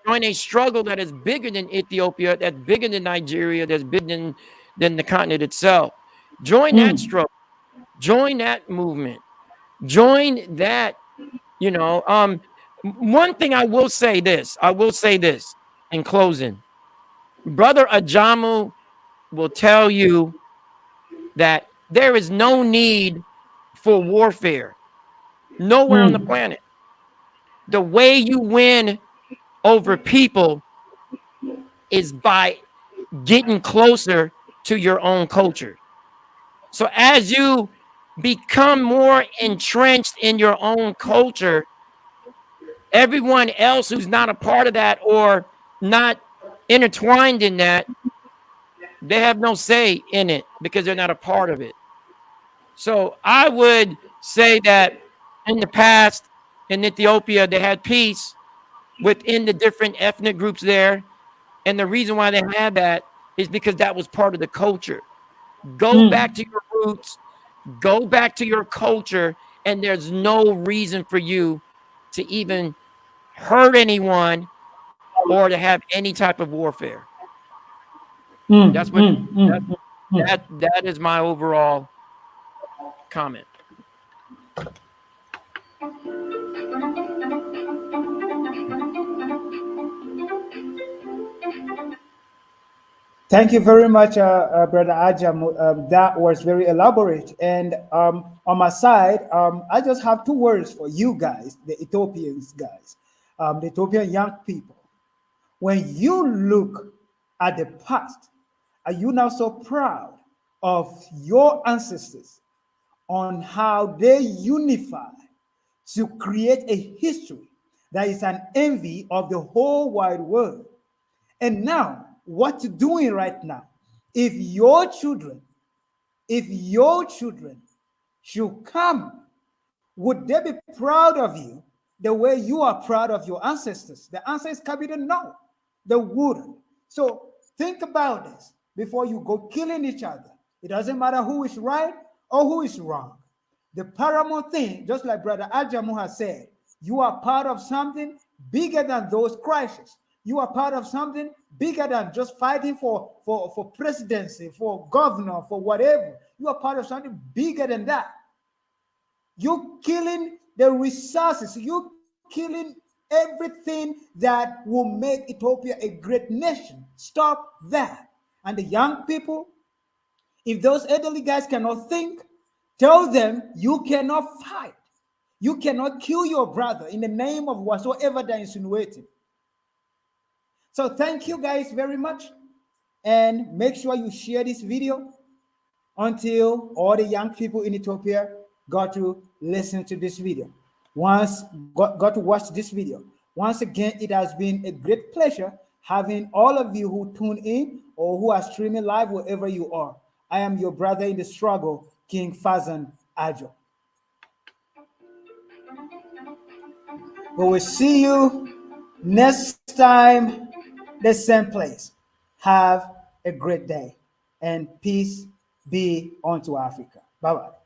join a struggle that is bigger than Ethiopia, that's bigger than Nigeria, that's bigger than the continent itself. Join that Mm, struggle. Join that movement. Join that, you know. One thing I will say this. I will say this in closing. Brother Ajamu will tell you that there is no need for warfare nowhere on the mm, planet. The way you win over people is by getting closer to your own culture. So as you become more entrenched in your own culture, everyone else who's not a part of that or not intertwined in that, they have no say in it because they're not a part of it. So I would say that in the past in Ethiopia, they had peace within the different ethnic groups there. And the reason why they had that is because that was part of the culture. Go back mm, to your roots, go back to your culture, and there's no reason for you to even hurt anyone or to have any type of warfare. That's mm, what mm, that mm, mm. that is my overall comment. Thank you very much, Brother Ajam. That was very elaborate. And on my side, I just have two words for you guys, the Ethiopians guys, the Ethiopian young people. When you look at the past, are you now so proud of your ancestors on how they unify to create a history that is an envy of the whole wide world? And now, what you're doing right now, if your children, if your children should come, would they be proud of you the way you are proud of your ancestors? The answer is capital no. They wouldn't. So think about this before you go killing each other. It doesn't matter who is right or who is wrong. The paramount thing, just like Brother Ajamu has said, you are part of something bigger than those crises. You are part of something bigger than just fighting for presidency, for governor, for whatever. You are part of something bigger than that. You're killing the resources. You're killing everything that will make Ethiopia a great nation. Stop that. And the young people, if those elderly guys cannot think, tell them you cannot fight. You cannot kill your brother in the name of whatsoever they're insinuating. So thank you guys very much. And make sure you share this video until all the young people in Ethiopia got to listen to this video. Once got to watch this video. Once again, it has been a great pleasure having all of you who tune in or who are streaming live wherever you are. I am your brother in the struggle, King Fazan Ajo. We will see you next time, the same place. Have a great day and peace be unto Africa. Bye bye.